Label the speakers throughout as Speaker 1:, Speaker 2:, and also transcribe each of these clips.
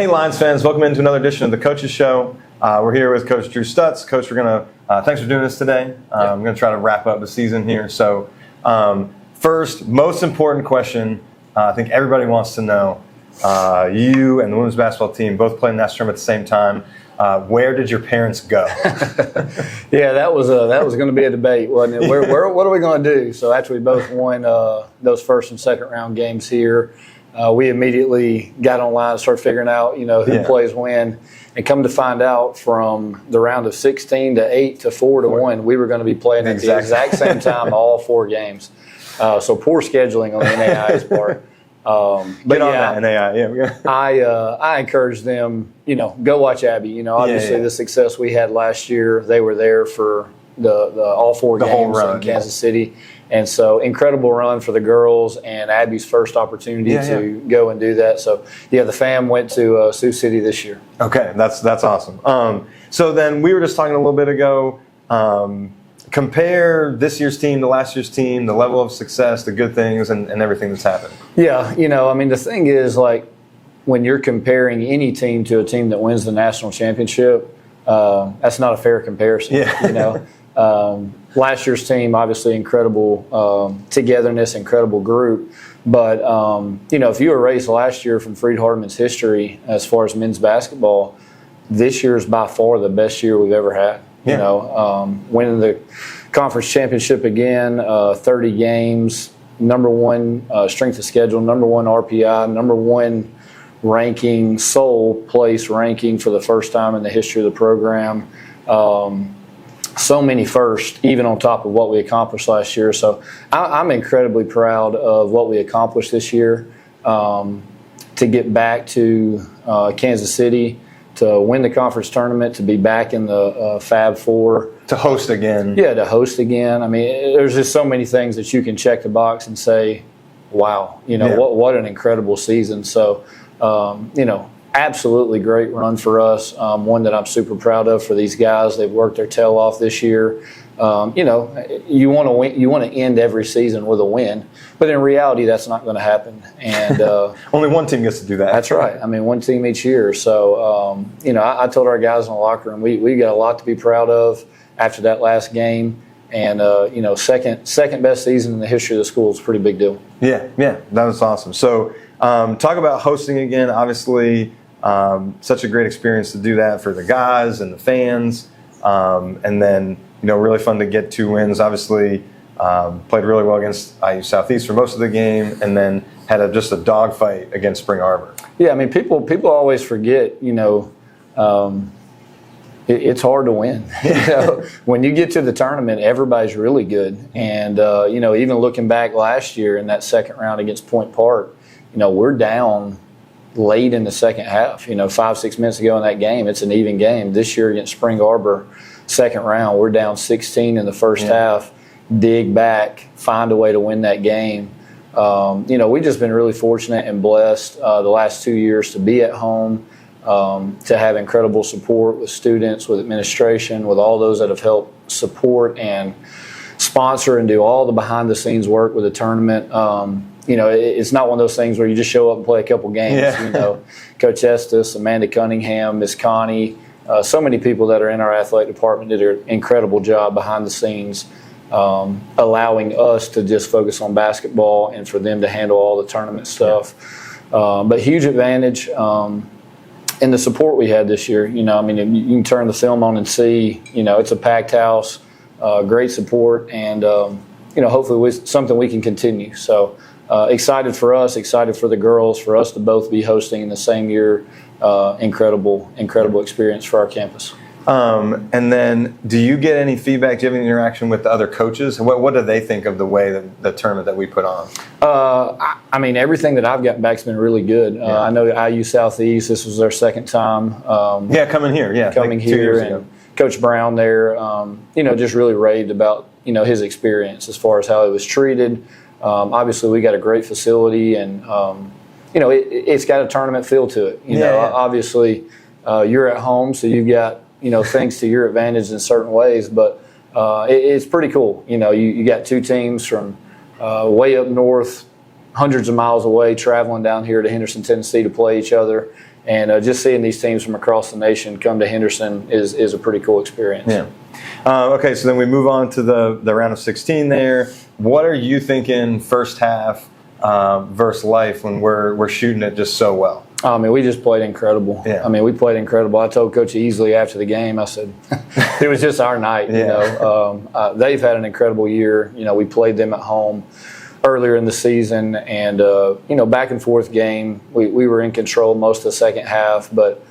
Speaker 1: Hey, Lions fans, welcome into another edition of the Coaches Show. We're here with Coach Drew Stutts. Coach, we're going to thanks for doing this today. I'm going to try to wrap up the season here. So, first, most important question, I think everybody wants to know. You and the women's basketball team both played in that tournament at the same time. Where did your parents go?
Speaker 2: Yeah, that was going to be a debate, wasn't it? What are we going to do? So after we both won those first and second round games here, we immediately got online and started figuring out, who plays when. And come to find out, from the round of 16 to 8 to 4 to 1, we were going to be playing at the exact same time all 4 games. So poor scheduling on the NAIA's part.
Speaker 1: But yeah, on that, NAIA,
Speaker 2: I encourage them, go watch Abby. Obviously the success we had last year, they were there for the all 4 games in Kansas City. And so incredible run for the girls, and Abby's first opportunity to go and do that. So, the fam went to Sioux City this year.
Speaker 1: Okay, that's awesome. So then we were just talking a little bit ago, compare this year's team to last year's team, the level of success, the good things, and everything that's happened.
Speaker 2: Yeah, the thing is, when you're comparing any team to a team that wins the national championship, that's not a fair comparison. Last year's team, obviously incredible togetherness, incredible group. But, if you erase last year from Freed-Hardeman's history as far as men's basketball, this year is by far the best year we've ever had. Winning the conference championship again, 30 games, number 1 strength of schedule, number 1 RPI, number 1 ranking, sole place ranking for the first time in the history of the program. So many firsts, even on top of what we accomplished last year. So I'm incredibly proud of what we accomplished this year. To get back to Kansas City, to win the conference tournament, to be back in the Fab Four.
Speaker 1: To host again.
Speaker 2: Yeah, to host again. I mean, there's just so many things that you can check the box and say, wow, what an incredible season. So, absolutely great run for us. One that I'm super proud of for these guys. They've worked their tail off this year. You want to win. You want to end every season with a win, but in reality, that's not going to happen. And
Speaker 1: only one team gets to do that.
Speaker 2: That's right. I mean, one team each year. So I told our guys in the locker room, we got a lot to be proud of after that last game. And second best season in the history of the school is a pretty big deal. Yeah,
Speaker 1: that was awesome. So talk about hosting again. Obviously, such a great experience to do that for the guys and the fans, and then really fun to get 2 wins. Obviously, played really well against IU Southeast for most of the game, and then had just a dogfight against Spring Arbor.
Speaker 2: Yeah, I mean, people always forget. It's hard to win. When you get to the tournament, everybody's really good. And, even looking back last year in that second round against Point Park, we're down late in the second half. 5-6 minutes ago in that game, it's an even game. This year against Spring Arbor, second round, we're down 16 in the first half, dig back, find a way to win that game. We've just been really fortunate and blessed the last 2 years to be at home, to have incredible support with students, with administration, with all those that have helped support and sponsor and do all the behind-the-scenes work with the tournament. It's not one of those things where you just show up and play a couple games. Coach Estes, Amanda Cunningham, Miss Connie, so many people that are in our athletic department did an incredible job behind the scenes, allowing us to just focus on basketball and for them to handle all the tournament stuff. But huge advantage. And the support we had this year, you can turn the film on and see, it's a packed house, great support, and, hopefully something we can continue. So excited for us, excited for the girls, for us to both be hosting in the same year. Incredible experience for our campus.
Speaker 1: And then do you get any feedback? Do you have any interaction with the other coaches? What do they think of the way that the tournament that we put on?
Speaker 2: Everything that I've gotten back has been really good. I know IU Southeast, this was their second time.
Speaker 1: Coming here.
Speaker 2: Coming here. And Coach Brown there, just really raved about, his experience as far as how he was treated. Obviously, we got a great facility, and, it's got a tournament feel to it. Obviously, you're at home, so you've got, things to your advantage in certain ways, but it's pretty cool. You got 2 teams from way up north, hundreds of miles away, traveling down here to Henderson, Tennessee to play each other. And just seeing these teams from across the nation come to Henderson is a pretty cool experience.
Speaker 1: Yeah. Okay, so then we move on to the round of 16 there. What are you thinking first half versus Life when we're shooting it just so well?
Speaker 2: I mean, we just played incredible.
Speaker 1: Yeah.
Speaker 2: I mean, we played incredible. I told Coach Easley after the game, I said, it was just our night.
Speaker 1: Yeah.
Speaker 2: You know, they've had an incredible year. You know, we played them at home earlier in the season, and you know, back and forth game. We were in control most of the second half, but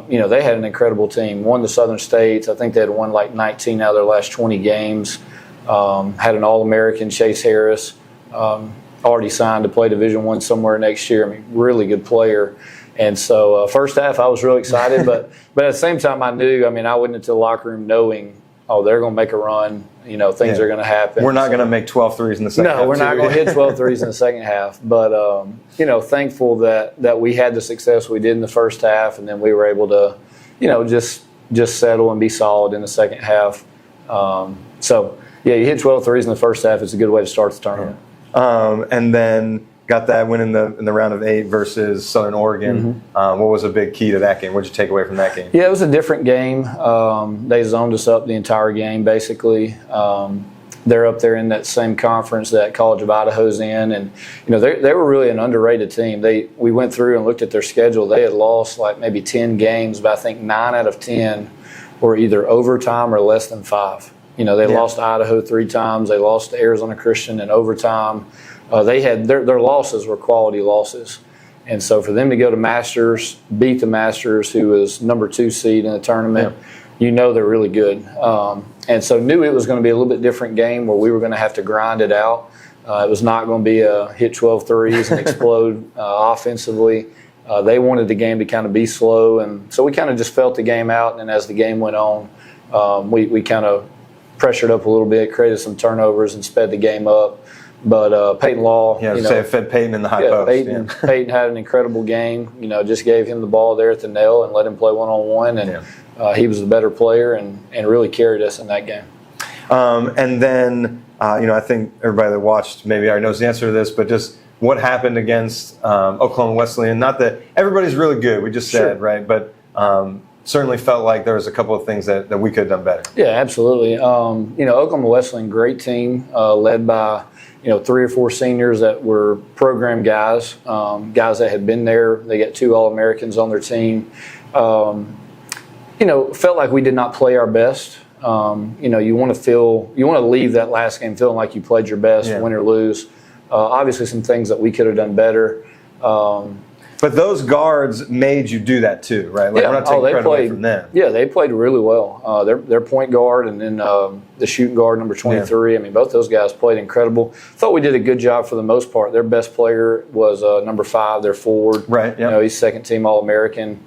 Speaker 2: you know, they had an incredible team. Won the Southern States. I think they had won like 19 out of their last 20 games. Had an All-American, Chase Harris. Already signed to play Division I somewhere next year. I mean, really good player. And so first half, I was really excited, but at the same time, I knew. I mean, I went into the locker room knowing, oh, they're going to make a run. You know, things are going to happen.
Speaker 1: We're not going to make 12 threes in the second half.
Speaker 2: No, we're not going to hit 12 threes in the second half. But you know, thankful that we had the success we did in the first half, and then we were able to, you know, just settle and be solid in the second half. So yeah, you hit 12 threes in the first half. It's a good way to start the tournament.
Speaker 1: And then got that win in the round of 8 versus Southern Oregon. What was a big key to that game? What did you take away from that game?
Speaker 2: Yeah, it was a different game. They zoned us up the entire game, basically. They're up there in that same conference that College of Idaho's in, and you know they were really an underrated team. We went through and looked at their schedule. They had lost like maybe 10 games, but I think 9 out of 10 were either overtime or less than 5. You know, they lost Idaho 3 times. They lost to Arizona Christian in overtime. They had their losses were quality losses. And so for them to go to Masters, beat the Masters, who was number 2 seed in the tournament, you know they're really good. And so knew it was going to be a little bit different game where we were going to have to grind it out. It was not going to be a hit 12 threes and explode offensively. They wanted the game to kind of be slow. And so we kind of just felt the game out. And as the game went on, we kind of pressured up a little bit, created some turnovers, and sped the game up. But Peyton Law,
Speaker 1: you know, fed Peyton in the high post.
Speaker 2: Peyton had an incredible game. You know, just gave him the ball there at the nail and let him play one-on-one, and he was the better player and really carried us in that game.
Speaker 1: And then, you know, I think everybody that watched maybe already knows the answer to this, but just what happened against Oklahoma Wesleyan. Not that everybody's really good, we just said, right? But certainly felt like there was a couple of things that we could have done better.
Speaker 2: Yeah, absolutely. You know, Oklahoma Wesleyan, great team, led by, you know, 3 or 4 seniors that were program guys, guys that had been there. They got 2 All-Americans on their team. You know, felt like we did not play our best. You know, you want to leave that last game feeling like you played your best, win or lose. Obviously, some things that we could have done better.
Speaker 1: But those guards made you do that too, right? Like, we're not taking credit away from them.
Speaker 2: Yeah, they played really well. Their point guard and then the shooting guard, number 23. I mean, both those guys played incredible. Thought we did a good job for the most part. Their best player was number 5, their forward.
Speaker 1: Right.
Speaker 2: You know, he's second-team All-American.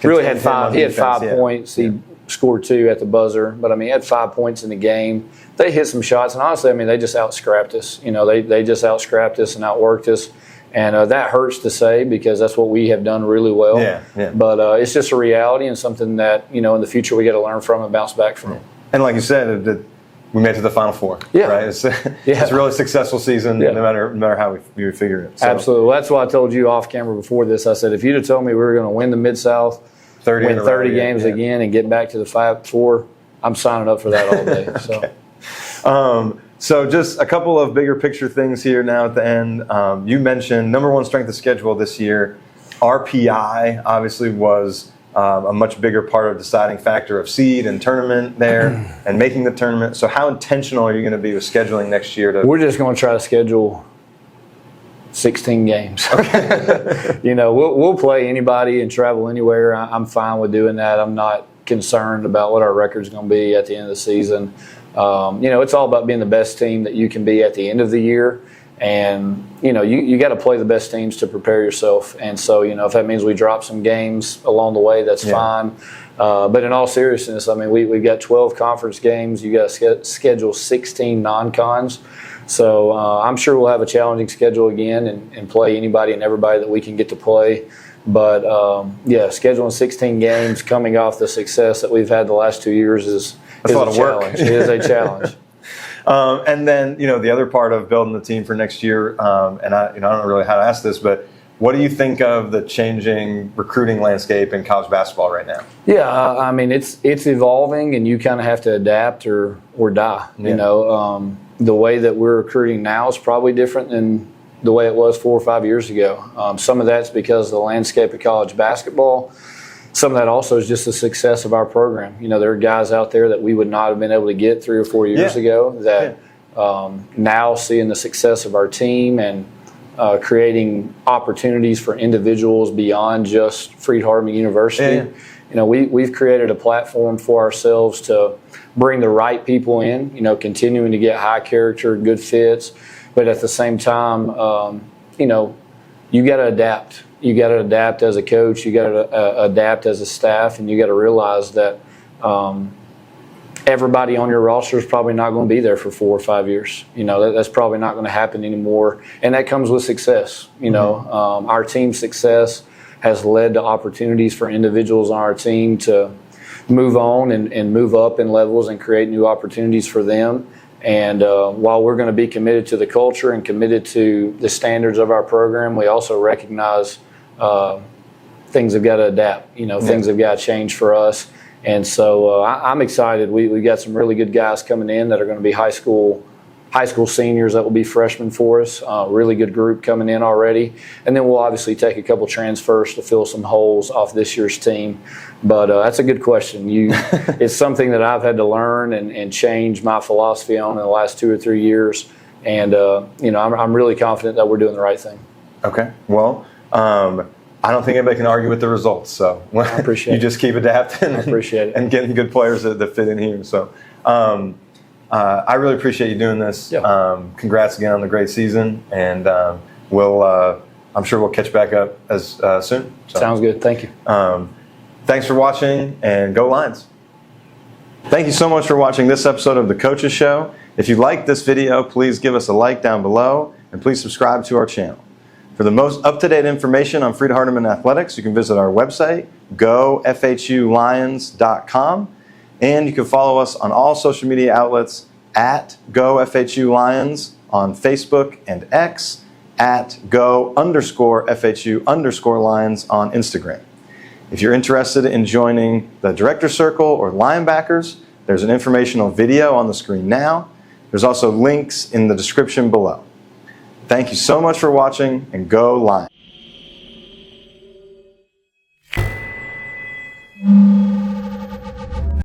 Speaker 2: Really had 5. He had 5 points. He scored 2 at the buzzer. But I mean, he had 5 points in the game. They hit some shots, and honestly, I mean, they just out-scrapped us. You know, they just out-scrapped us and outworked us. And that hurts to say because that's what we have done really well. But it's just a reality and something that, you know, in the future we got to learn from and bounce back from.
Speaker 1: And like you said, we made it to the Final Four. Right? It's a really successful season, no matter how we figure it. So.
Speaker 2: Absolutely. Well, that's why I told you off camera before this. I said, if you'd have told me we were going to win the Mid-South, win 30 games again and get back to the 5-4, I'm signing up for that all day. So.
Speaker 1: So just a couple of bigger picture things here now at the end. You mentioned number 1 strength of schedule this year. RPI obviously was a much bigger part of deciding factor of seed and tournament there and making the tournament. So how intentional are you going to be with scheduling next year?
Speaker 2: We're just going to try to schedule 16 games. You know, we'll play anybody and travel anywhere. I'm fine with doing that. I'm not concerned about what our record's going to be at the end of the season. You know, it's all about being the best team that you can be at the end of the year. And, you know, you got to play the best teams to prepare yourself. And so, you know, if that means we drop some games along the way, that's fine. But in all seriousness, I mean, we've got 12 conference games. You got to schedule 16 non-cons. So I'm sure we'll have a challenging schedule again and play anybody and everybody that we can get to play. But, yeah, scheduling 16 games coming off the success that we've had the last 2 years is a lot of work. It is a challenge.
Speaker 1: And then, you know, the other part of building the team for next year, and I don't know really how to ask this, but what do you think of the changing recruiting landscape in college basketball right now?
Speaker 2: Yeah, I mean it's evolving, and you kind of have to adapt or die. You know, the way that we're recruiting now is probably different than the way it was 4 or 5 years ago. Some of that's because of the landscape of college basketball. Some of that also is just the success of our program. You know, there are guys out there that we would not have been able to get 3 or 4 years ago that now seeing the success of our team and creating opportunities for individuals beyond just Freed-Hardeman University. You know, we've created a platform for ourselves to bring the right people in, you know, continuing to get high character, good fits, but at the same time, you know, you got to adapt. You got to adapt as a coach. You got to adapt as a staff, and you got to realize that everybody on your roster is probably not going to be there for 4 or 5 years. You know, that's probably not going to happen anymore, and that comes with success. You know, our team's success has led to opportunities for individuals on our team to move on and move up in levels and create new opportunities for them. And while we're going to be committed to the culture and committed to the standards of our program, we also recognize things have got to adapt. You know, things have got to change for us. And so I'm excited. We've got some really good guys coming in that are going to be high school seniors that will be freshmen for us. Really good group coming in already. And then we'll obviously take a couple transfers to fill some holes off this year's team. But that's a good question. It's something that I've had to learn and change my philosophy on in the last 2 or 3 years. And, you know, I'm really confident that we're doing the right thing.
Speaker 1: Okay. Well, I don't think anybody can argue with the results. So
Speaker 2: I appreciate
Speaker 1: you just keep adapting.
Speaker 2: I appreciate it.
Speaker 1: And getting good players that fit in here. So I really appreciate you doing this. Congrats again on the great season. And I'm sure we'll catch back up as soon. So,
Speaker 2: sounds good. Thank you.
Speaker 1: Thanks for watching, and go Lions. Thank you so much for watching this episode of The Coaches Show. If you liked this video, please give us a like down below, and please subscribe to our channel. For the most up-to-date information on Freed-Hardeman athletics, you can visit our website, gofhulions.com, and you can follow us on all social media outlets at gofhulions on Facebook and X, at go_FHU_Lions on Instagram. If you're interested in joining the Director Circle or linebackers, there's an informational video on the screen now. There's also links in the description below. Thank you so much for watching, and go Lions.